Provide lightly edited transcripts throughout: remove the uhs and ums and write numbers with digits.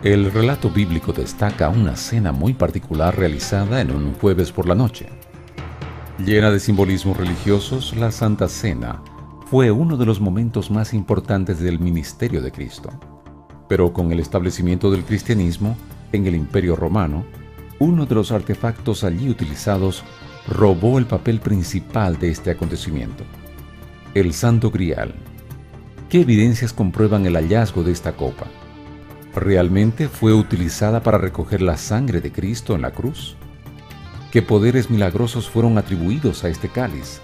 El relato bíblico destaca una cena muy particular realizada en un jueves por la noche. Llena de simbolismos religiosos, la Santa Cena fue uno de los momentos más importantes del ministerio de Cristo. Pero con el establecimiento del cristianismo en el Imperio Romano, uno de los artefactos allí utilizados robó el papel principal de este acontecimiento: el Santo Grial. ¿Qué evidencias comprueban el hallazgo de esta copa? ¿Realmente fue utilizada para recoger la sangre de Cristo en la cruz? ¿Qué poderes milagrosos fueron atribuidos a este cáliz?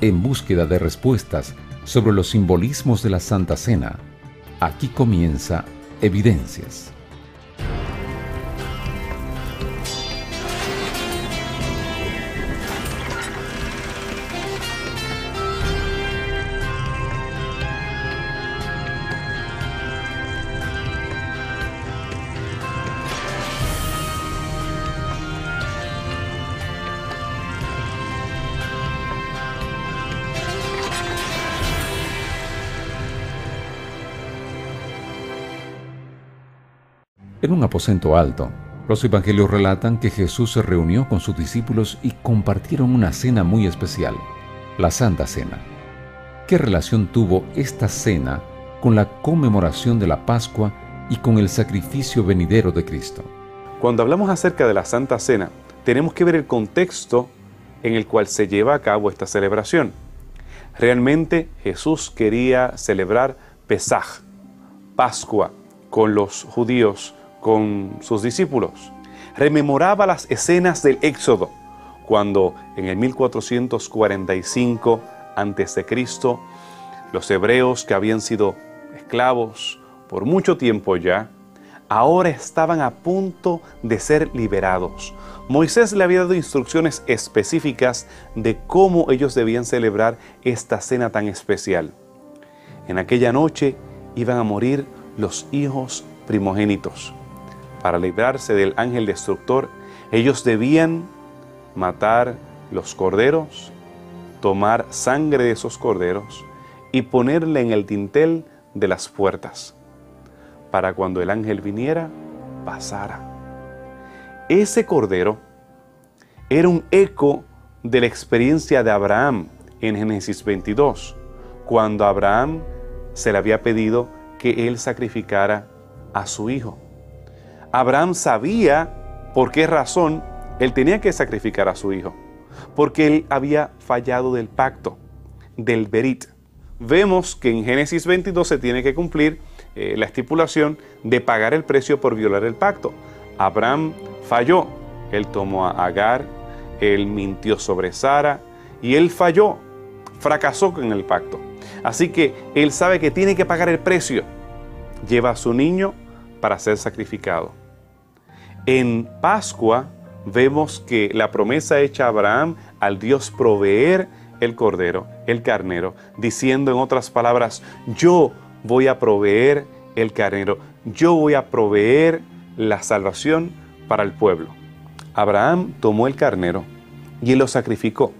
En búsqueda de respuestas sobre los simbolismos de la Santa Cena, aquí comienza Evidencias. En un aposento alto, los evangelios relatan que Jesús se reunió con sus discípulos y compartieron una cena muy especial, la Santa Cena. ¿Qué relación tuvo esta cena con la conmemoración de la Pascua y con el sacrificio venidero de Cristo? Cuando hablamos acerca de la Santa Cena, tenemos que ver el contexto en el cual se lleva a cabo esta celebración. Realmente Jesús quería celebrar Pesaj, Pascua, con los judíos, con sus discípulos. Rememoraba las escenas del Éxodo, cuando en el 1445 a.C., los hebreos que habían sido esclavos por mucho tiempo ya, ahora estaban a punto de ser liberados. Moisés le había dado instrucciones específicas de cómo ellos debían celebrar esta cena tan especial. En aquella noche iban a morir los hijos primogénitos. Para librarse del ángel destructor, ellos debían matar los corderos, tomar sangre de esos corderos y ponerle en el dintel de las puertas, para cuando el ángel viniera, pasara. Ese cordero era un eco de la experiencia de Abraham en Génesis 22, cuando a Abraham se le había pedido que él sacrificara a su hijo. Abraham sabía por qué razón él tenía que sacrificar a su hijo, porque él había fallado del pacto, del berit. Vemos que en Génesis 22 se tiene que cumplir la estipulación de pagar el precio por violar el pacto. Abraham falló, él tomó a Agar, él mintió sobre Sara y él falló, fracasó con el pacto. Así que él sabe que tiene que pagar el precio. Lleva a su niño para ser sacrificado. En Pascua vemos que la promesa hecha a Abraham al Dios proveer el cordero, el carnero, diciendo en otras palabras: yo voy a proveer el carnero, yo voy a proveer la salvación para el pueblo. Abraham tomó el carnero y él lo sacrificó.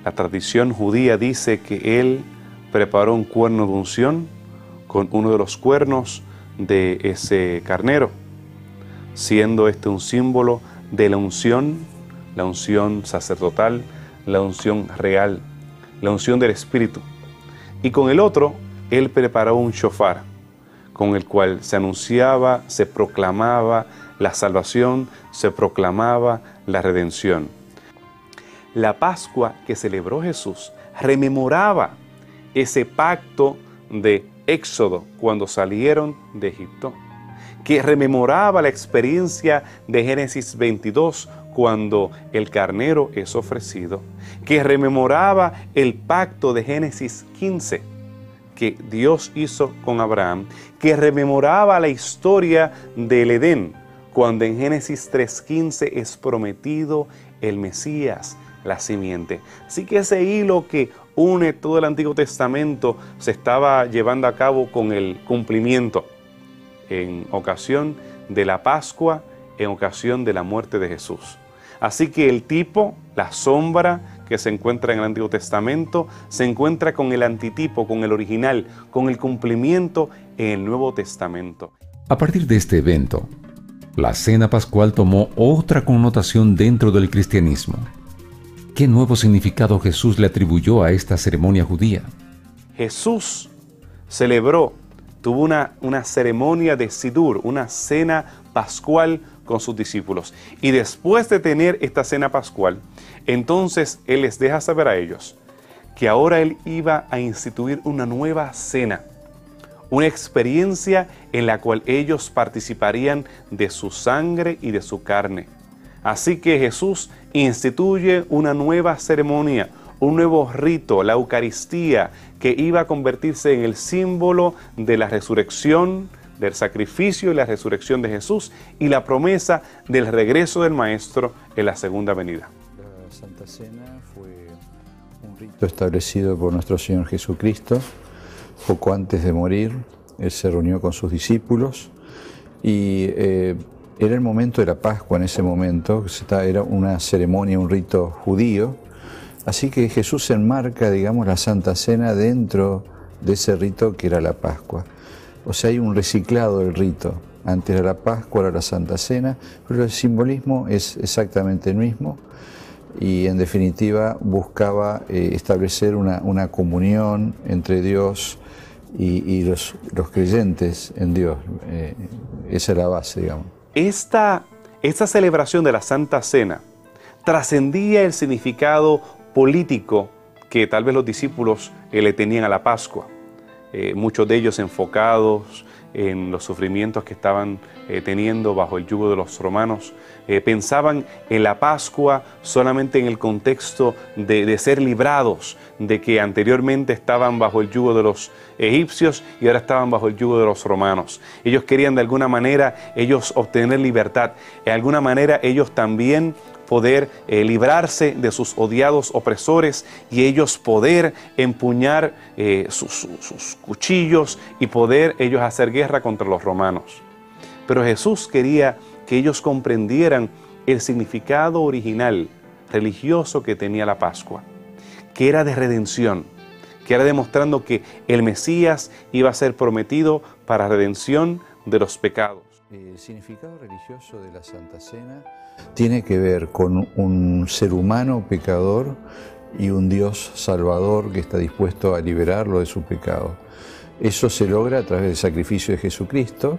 La tradición judía dice que él preparó un cuerno de unción con uno de los cuernos de ese carnero, siendo este un símbolo de la unción sacerdotal, la unción real, la unción del Espíritu. Y con el otro, él preparó un shofar, con el cual se anunciaba, se proclamaba la salvación, se proclamaba la redención. La Pascua que celebró Jesús rememoraba ese pacto de Éxodo cuando salieron de Egipto, que rememoraba la experiencia de Génesis 22 cuando el carnero es ofrecido, que rememoraba el pacto de Génesis 15 que Dios hizo con Abraham, que rememoraba la historia del Edén cuando en Génesis 3:15 es prometido el Mesías, la simiente. Así que ese hilo que une todo el Antiguo Testamento se estaba llevando a cabo con el cumplimiento en ocasión de la Pascua, en ocasión de la muerte de Jesús. Así que el tipo, la sombra que se encuentra en el Antiguo Testamento, se encuentra con el antitipo, con el original, con el cumplimiento en el Nuevo Testamento. A partir de este evento, la cena pascual tomó otra connotación dentro del cristianismo. ¿Qué nuevo significado Jesús le atribuyó a esta ceremonia judía? Jesús tuvo una ceremonia de Sidur, una cena pascual con sus discípulos. Y después de tener esta cena pascual, entonces Él les deja saber a ellos que ahora Él iba a instituir una nueva cena, una experiencia en la cual ellos participarían de su sangre y de su carne. Así que Jesús instituye una nueva ceremonia, un nuevo rito, la Eucaristía, que iba a convertirse en el símbolo de la resurrección, del sacrificio y la resurrección de Jesús y la promesa del regreso del Maestro en la segunda venida. La Santa Cena fue un rito establecido por nuestro Señor Jesucristo. Poco antes de morir, Él se reunió con sus discípulos y era el momento de la Pascua en ese momento, era una ceremonia, un rito judío. Así que Jesús enmarca, digamos, la Santa Cena dentro de ese rito que era la Pascua. O sea, hay un reciclado del rito. Antes era la Pascua, ahora la Santa Cena, pero el simbolismo es exactamente el mismo y en definitiva buscaba establecer una comunión entre Dios y los creyentes en Dios. Esa es la base, digamos. Esta celebración de la Santa Cena trascendía el significado político que tal vez los discípulos le tenían a la Pascua. Muchos de ellos enfocados en los sufrimientos que estaban teniendo bajo el yugo de los romanos, pensaban en la Pascua solamente en el contexto de ser librados, de que anteriormente estaban bajo el yugo de los egipcios y ahora estaban bajo el yugo de los romanos. Ellos querían de alguna manera obtener libertad, de alguna manera ellos también poder librarse de sus odiados opresores y ellos poder empuñar sus cuchillos y poder ellos hacer guerra contra los romanos. Pero Jesús quería que ellos comprendieran el significado original religioso que tenía la Pascua, que era de redención, que era demostrando que el Mesías iba a ser prometido para redención de los pecados. El significado religioso de la Santa Cena tiene que ver con un ser humano pecador y un Dios salvador que está dispuesto a liberarlo de su pecado. Eso se logra a través del sacrificio de Jesucristo,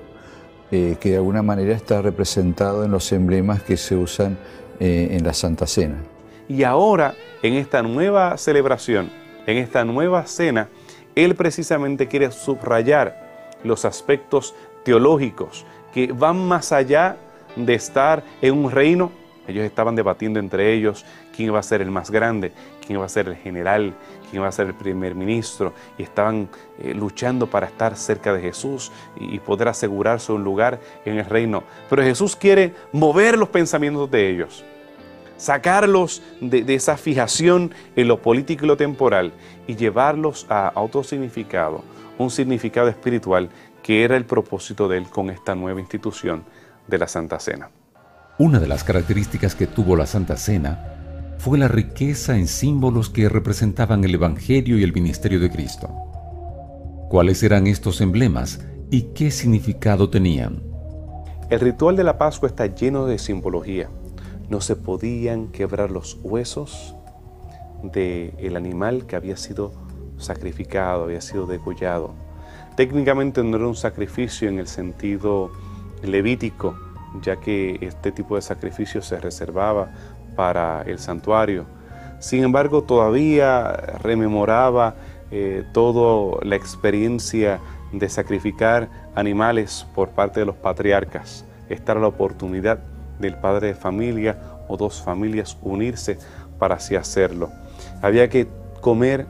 que de alguna manera está representado en los emblemas que se usan en la Santa Cena. Y ahora, en esta nueva celebración, en esta nueva cena, Él precisamente quiere subrayar los aspectos teológicos que van más allá de estar en un reino. Ellos estaban debatiendo entre ellos quién iba a ser el más grande, quién iba a ser el general, quién iba a ser el primer ministro, y estaban luchando para estar cerca de Jesús y poder asegurarse un lugar en el reino. Pero Jesús quiere mover los pensamientos de ellos, sacarlos de esa fijación en lo político y lo temporal y llevarlos a otro significado, un significado espiritual que era el propósito de Él con esta nueva institución de la Santa Cena. Una de las características que tuvo la Santa Cena fue la riqueza en símbolos que representaban el Evangelio y el ministerio de Cristo. ¿Cuáles eran estos emblemas y qué significado tenían? El ritual de la Pascua está lleno de simbología. No se podían quebrar los huesos del animal que había sido sacrificado, había sido degollado. Técnicamente no era un sacrificio en el sentido levítico, ya que este tipo de sacrificio se reservaba para el santuario. Sin embargo, todavía rememoraba toda la experiencia de sacrificar animales por parte de los patriarcas. Esta era la oportunidad del padre de familia o dos familias unirse para así hacerlo. Había que comer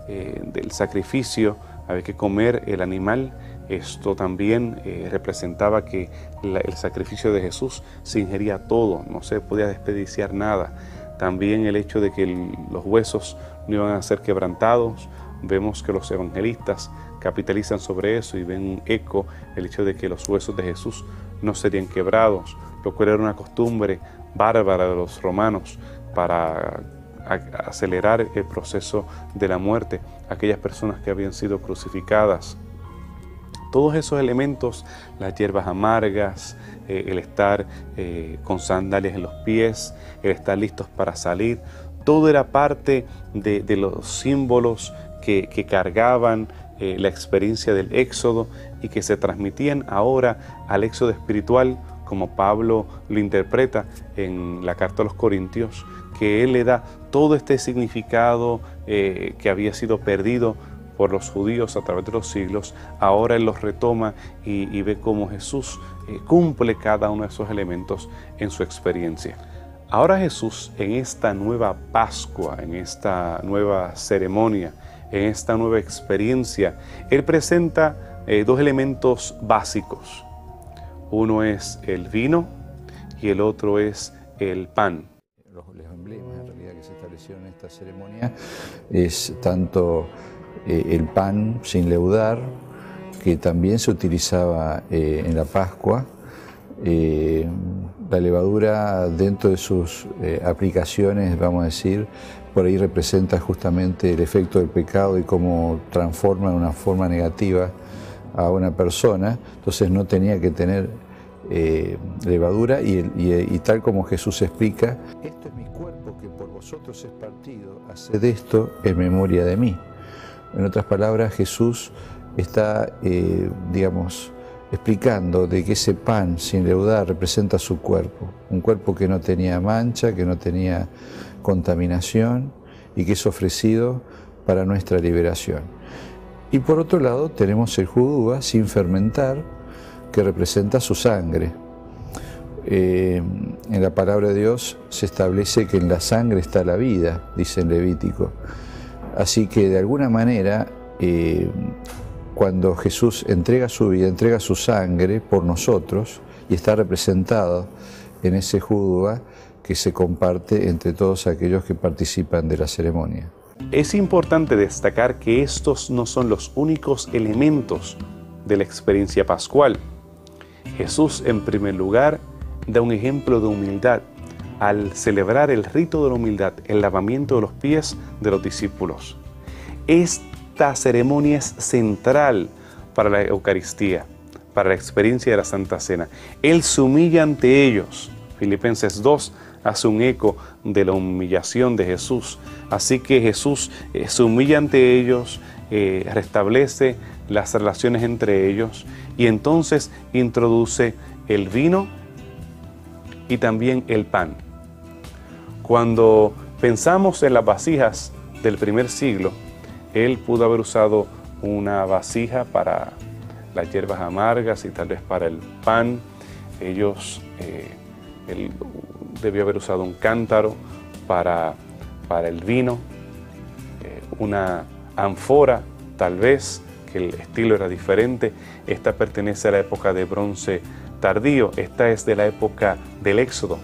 del sacrificio, había que comer el animal. Esto también representaba que el sacrificio de Jesús se ingería todo, no se podía desperdiciar nada. También el hecho de que los huesos no iban a ser quebrantados. Vemos que los evangelistas capitalizan sobre eso y ven un eco, el hecho de que los huesos de Jesús no serían quebrados, lo cual era una costumbre bárbara de los romanos para acelerar el proceso de la muerte. Aquellas personas que habían sido crucificadas Todos esos elementos, las hierbas amargas, el estar con sandalias en los pies, el estar listos para salir, todo era parte de los símbolos que cargaban la experiencia del Éxodo y que se transmitían ahora al Éxodo espiritual, como Pablo lo interpreta en la carta a los Corintios, que él le da todo este significado que había sido perdido por los judíos a través de los siglos. Ahora él los retoma y ve cómo Jesús cumple cada uno de esos elementos en su experiencia. Ahora Jesús, en esta nueva Pascua, en esta nueva ceremonia, en esta nueva experiencia, él presenta dos elementos básicos. Uno es el vino y el otro es el pan. Los emblemas en realidad que se establecieron en esta ceremonia es tanto el pan sin leudar, que también se utilizaba en la Pascua, la levadura dentro de sus aplicaciones, vamos a decir, por ahí representa justamente el efecto del pecado y cómo transforma de una forma negativa a una persona, entonces no tenía que tener levadura y tal como Jesús explica, esto es mi cuerpo que por vosotros es partido, haced esto en memoria de mí. En otras palabras, Jesús está, explicando de que ese pan sin leudar representa su cuerpo, un cuerpo que no tenía mancha, que no tenía contaminación y que es ofrecido para nuestra liberación. Y por otro lado tenemos el jugo de uva sin fermentar, que representa su sangre. En la palabra de Dios se establece que en la sangre está la vida, dice en Levítico. Así que de alguna manera, cuando Jesús entrega su vida, entrega su sangre por nosotros y está representado en ese jugo de uva que se comparte entre todos aquellos que participan de la ceremonia. Es importante destacar que estos no son los únicos elementos de la experiencia pascual. Jesús, en primer lugar, da un ejemplo de humildad al celebrar el rito de la humildad, el lavamiento de los pies de los discípulos. Esta ceremonia es central para la Eucaristía, para la experiencia de la Santa Cena. Él se humilla ante ellos. Filipenses 2 hace un eco de la humillación de Jesús. Así que Jesús se humilla ante ellos, restablece las relaciones entre ellos y entonces introduce el vino y también el pan. Cuando pensamos en las vasijas del primer siglo, él pudo haber usado una vasija para las hierbas amargas y tal vez para el pan. Él debió haber usado un cántaro para el vino, una ánfora tal vez, que el estilo era diferente. Esta pertenece a la época de bronce tardío, esta es de la época del Éxodo,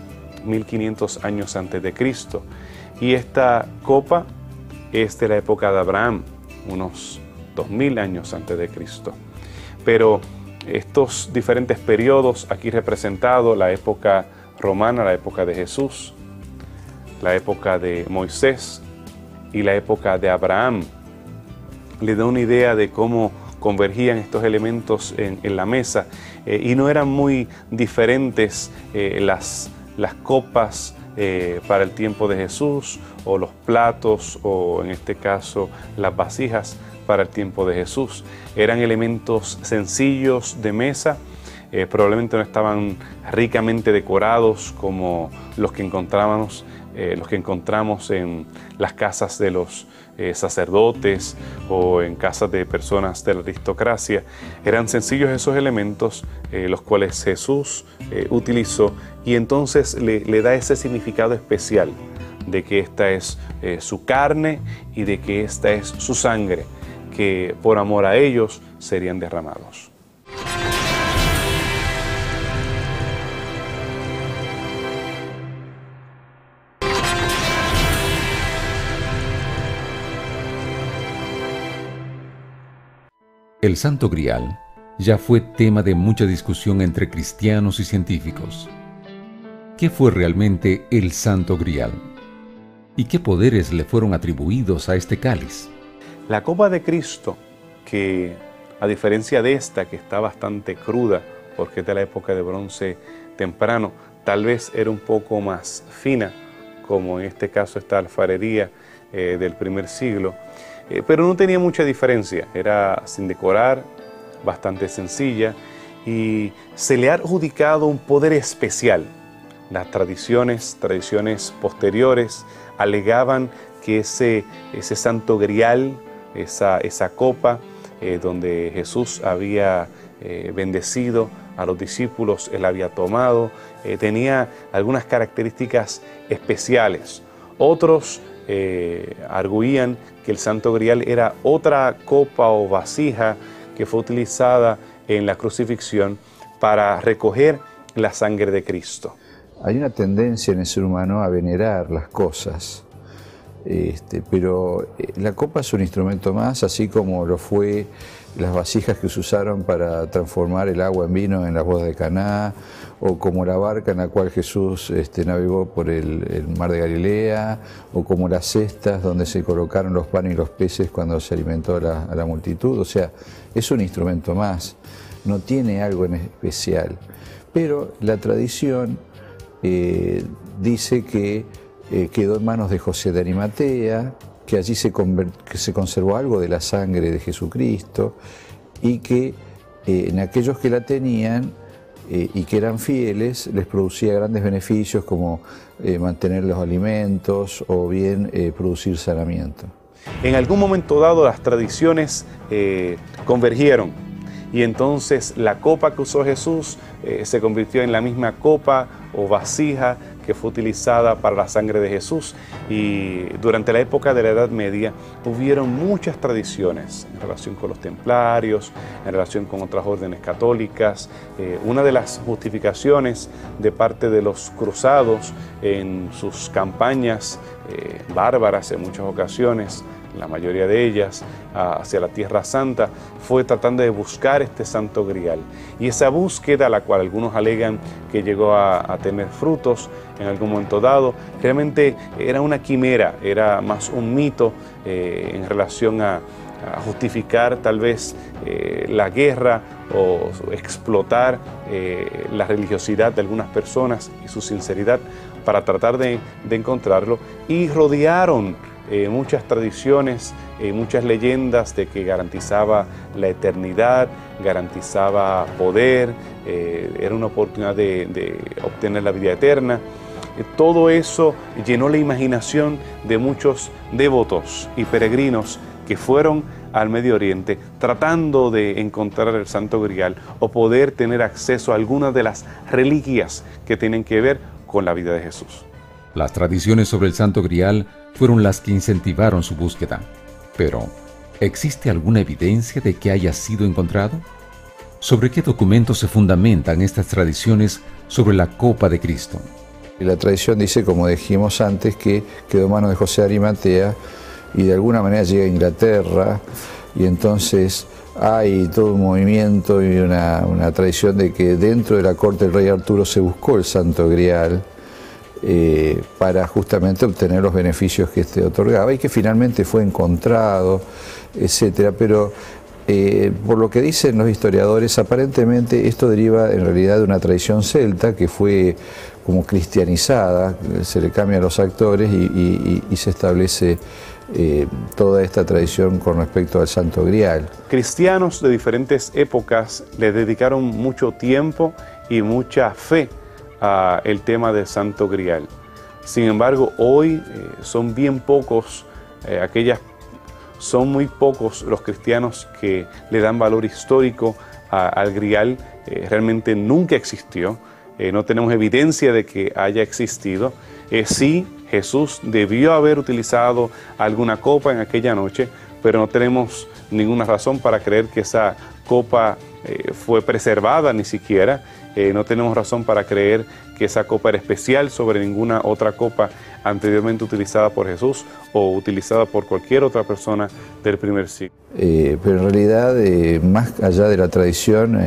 1500 años antes de Cristo. Y esta copa es de la época de Abraham, unos 2000 años antes de Cristo. Pero estos diferentes periodos aquí representados, la época romana, la época de Jesús, la época de Moisés y la época de Abraham, le da una idea de cómo convergían estos elementos en la mesa y no eran muy diferentes las copas para el tiempo de Jesús o los platos o en este caso las vasijas para el tiempo de Jesús. Eran elementos sencillos de mesa, probablemente no estaban ricamente decorados como los que encontramos en las casas de los sacerdotes o en casas de personas de la aristocracia. Eran sencillos esos elementos, los cuales Jesús utilizó, y entonces le da ese significado especial de que esta es su carne y de que esta es su sangre, que por amor a ellos serían derramados. El Santo Grial ya fue tema de mucha discusión entre cristianos y científicos. ¿Qué fue realmente el Santo Grial? ¿Y qué poderes le fueron atribuidos a este cáliz? La copa de Cristo que a diferencia de esta que está bastante cruda, porque es de la época de bronce temprano, tal vez era un poco más fina, como en este caso esta alfarería del primer siglo, pero no tenía mucha diferencia, era sin decorar, bastante sencilla, y se le ha adjudicado un poder especial. Las tradiciones posteriores alegaban que ese santo grial, esa copa donde Jesús había bendecido a los discípulos, él había tomado, tenía algunas características especiales. Otros arguían que el santo grial era otra copa o vasija que fue utilizada en la crucifixión para recoger la sangre de Cristo. Hay una tendencia en el ser humano a venerar las cosas, pero la copa es un instrumento más, así como lo fue las vasijas que se usaron para transformar el agua en vino en las bodas de Caná, o como la barca en la cual Jesús navegó por el mar de Galilea, o como las cestas donde se colocaron los panes y los peces cuando se alimentó a la multitud. O sea, es un instrumento más, no tiene algo en especial. Pero la tradición dice que quedó en manos de José de Arimatea, que allí se conservó algo de la sangre de Jesucristo, y que en aquellos que la tenían y que eran fieles les producía grandes beneficios, como mantener los alimentos o bien producir sanamiento. En algún momento dado las tradiciones convergieron, y entonces la copa que usó Jesús se convirtió en la misma copa o vasija que fue utilizada para la sangre de Jesús. Y durante la época de la Edad Media hubieron muchas tradiciones en relación con los templarios, en relación con otras órdenes católicas. Una de las justificaciones de parte de los cruzados en sus campañas bárbaras en muchas ocasiones, la mayoría de ellas hacia la Tierra Santa, fue tratando de buscar este santo grial. Y esa búsqueda, la cual algunos alegan que llegó a tener frutos en algún momento dado, realmente era una quimera, era más un mito en relación a justificar tal vez la guerra o explotar la religiosidad de algunas personas y su sinceridad para tratar de encontrarlo, y rodearon muchas tradiciones, muchas leyendas de que garantizaba la eternidad, garantizaba poder, era una oportunidad de obtener la vida eterna. Todo eso llenó la imaginación de muchos devotos y peregrinos que fueron al Medio Oriente tratando de encontrar el Santo Grial o poder tener acceso a algunas de las reliquias que tienen que ver con la vida de Jesús. Las tradiciones sobre el Santo Grial fueron las que incentivaron su búsqueda. Pero, ¿existe alguna evidencia de que haya sido encontrado? ¿Sobre qué documentos se fundamentan estas tradiciones sobre la copa de Cristo? La tradición dice, como dijimos antes, que quedó en manos de José de Arimatea y de alguna manera llega a Inglaterra, y entonces hay todo un movimiento y una tradición de que dentro de la corte del rey Arturo se buscó el Santo Grial para justamente obtener los beneficios que este otorgaba, y que finalmente fue encontrado, etcétera. Pero por lo que dicen los historiadores, aparentemente esto deriva en realidad de una tradición celta que fue como cristianizada, se le cambian los actores y se establece toda esta tradición con respecto al Santo Grial. Cristianos de diferentes épocas le dedicaron mucho tiempo y mucha fe al tema del Santo Grial. Sin embargo, hoy son bien pocos son muy pocos los cristianos que le dan valor histórico al Grial. Realmente nunca existió, no tenemos evidencia de que haya existido. Sí, Jesús debió haber utilizado alguna copa en aquella noche, pero no tenemos ninguna razón para creer que esa copa fue preservada ni siquiera. No tenemos razón para creer que esa copa era especial sobre ninguna otra copa anteriormente utilizada por Jesús o utilizada por cualquier otra persona del primer siglo. Pero en realidad, más allá de la tradición,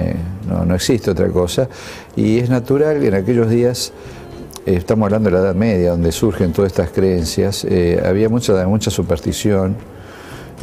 no existe otra cosa, y es natural que en aquellos días, estamos hablando de la Edad Media, donde surgen todas estas creencias, había mucha superstición,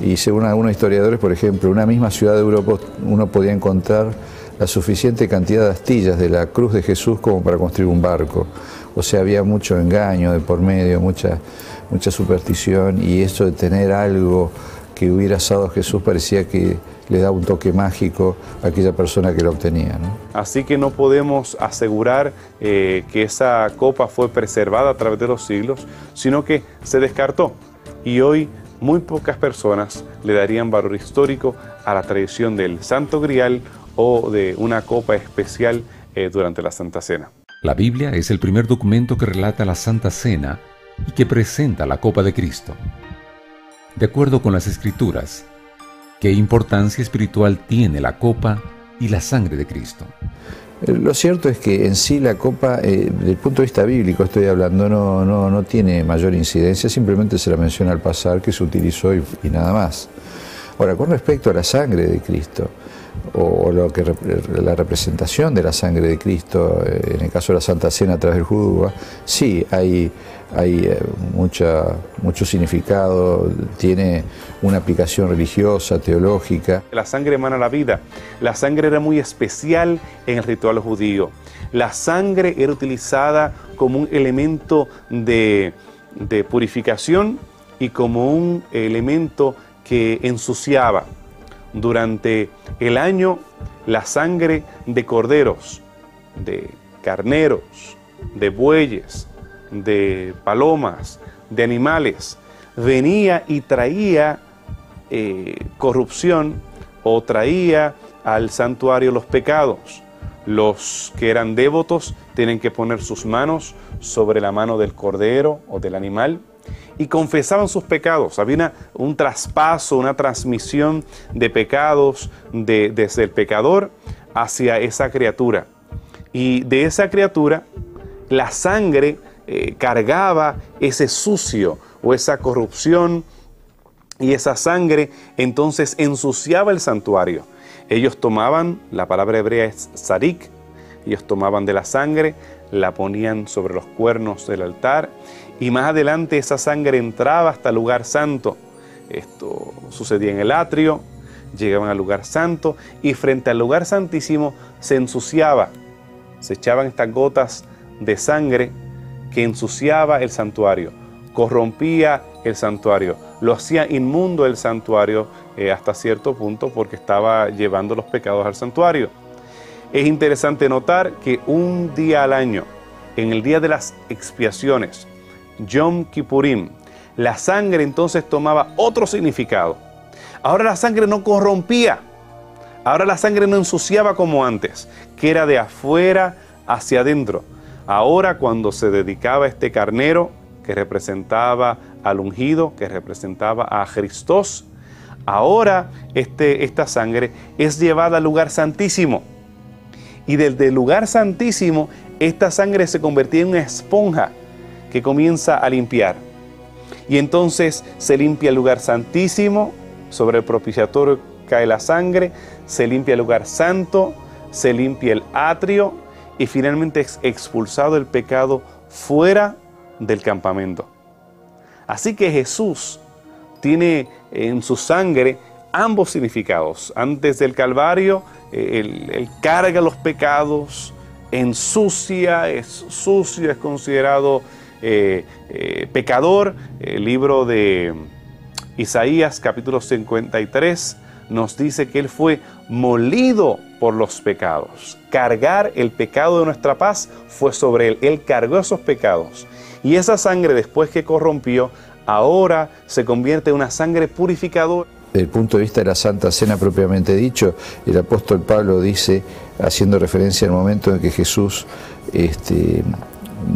Y según algunos historiadores, por ejemplo, en una misma ciudad de Europa uno podía encontrar la suficiente cantidad de astillas de la cruz de Jesús como para construir un barco. O sea, había mucho engaño de por medio, mucha superstición, y eso de tener algo que hubiera asado a Jesús parecía que le daba un toque mágico a aquella persona que lo obtenía, ¿no? Así que no podemos asegurar que esa copa fue preservada a través de los siglos, sino que se descartó. Y hoy muy pocas personas le darían valor histórico a la tradición del Santo Grial o de una copa especial durante la Santa Cena. La Biblia es el primer documento que relata la Santa Cena y que presenta la copa de Cristo. De acuerdo con las Escrituras, ¿qué importancia espiritual tiene la copa y la sangre de Cristo? Lo cierto es que en sí la copa, desde el punto de vista bíblico estoy hablando, no tiene mayor incidencia, simplemente se la menciona al pasar, que se utilizó y nada más. Ahora, con respecto a la sangre de Cristo, o la representación de la sangre de Cristo, en el caso de la Santa Cena a través del jugo, sí, hay mucho significado, tiene una aplicación religiosa, teológica. La sangre emana la vida. La sangre era muy especial en el ritual judío. La sangre era utilizada como un elemento de purificación y como un elemento que ensuciaba. Durante el año, la sangre de corderos, de carneros, de bueyes, de palomas, de animales, venía y traía corrupción o traía al santuario los pecados. Los que eran devotos tienen que poner sus manos sobre la mano del cordero o del animal y confesaban sus pecados. Había un traspaso, una transmisión de pecados desde el pecador hacia esa criatura. Y de esa criatura, la sangre cargaba ese sucio o esa corrupción, y esa sangre entonces ensuciaba el santuario. Ellos tomaban, la palabra hebrea es sarik, ellos tomaban de la sangre, la ponían sobre los cuernos del altar, y más adelante esa sangre entraba hasta el lugar santo. Esto sucedía en el atrio, llegaban al lugar santo, y frente al lugar santísimo se ensuciaba. Se echaban estas gotas de sangre que ensuciaba el santuario, corrompía el santuario, lo hacía inmundo el santuario hasta cierto punto, porque estaba llevando los pecados al santuario. Es interesante notar que un día al año, en el día de las expiaciones, Yom Kippurim, la sangre entonces tomaba otro significado. Ahora la sangre no corrompía, ahora la sangre no ensuciaba como antes, que era de afuera hacia adentro. Ahora, cuando se dedicaba este carnero, que representaba al ungido, que representaba a Jesús, ahora esta sangre es llevada al lugar santísimo. Y desde el lugar santísimo, esta sangre se convertía en una esponja que comienza a limpiar. Y entonces se limpia el lugar santísimo, sobre el propiciatorio cae la sangre, se limpia el lugar santo, se limpia el atrio, y finalmente es expulsado el pecado fuera del campamento. Así que Jesús tiene en su sangre ambos significados. Antes del Calvario, él carga los pecados, ensucia, es sucio, es considerado pecador. El libro de Isaías, capítulo 53, nos dice que Él fue molido por los pecados. Cargar el pecado de nuestra paz fue sobre Él. Él cargó esos pecados. Y esa sangre, después que corrompió, ahora se convierte en una sangre purificadora. Desde el punto de vista de la Santa Cena propiamente dicho, el apóstol Pablo dice, haciendo referencia al momento en que Jesús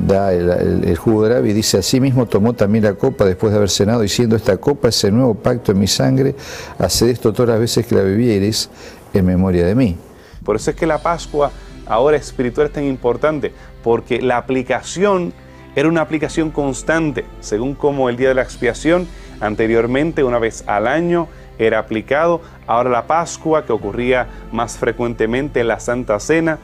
da el jugo de la vid, dice: asimismo tomó también la copa después de haber cenado, diciendo: esta copa es el nuevo pacto en mi sangre, haced esto todas las veces que la bebiereis en memoria de mí. Por eso es que la Pascua ahora espiritual es tan importante, porque la aplicación era una aplicación constante, según como el día de la expiación anteriormente, una vez al año, era aplicado. Ahora la Pascua, que ocurría más frecuentemente en la Santa Cena,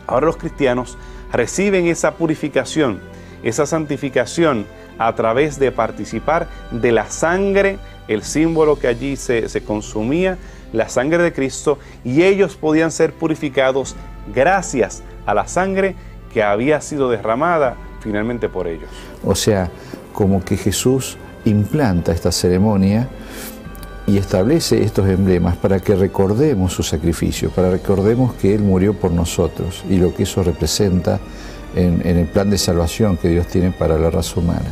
ahora los cristianos reciben esa purificación, esa santificación a través de participar de la sangre, el símbolo que allí se consumía, la sangre de Cristo, y ellos podían ser purificados gracias a la sangre que había sido derramada finalmente por ellos. O sea, como que Jesús implanta esta ceremonia y establece estos emblemas para que recordemos su sacrificio, para que recordemos que Él murió por nosotros y lo que eso representa en el plan de salvación que Dios tiene para la raza humana.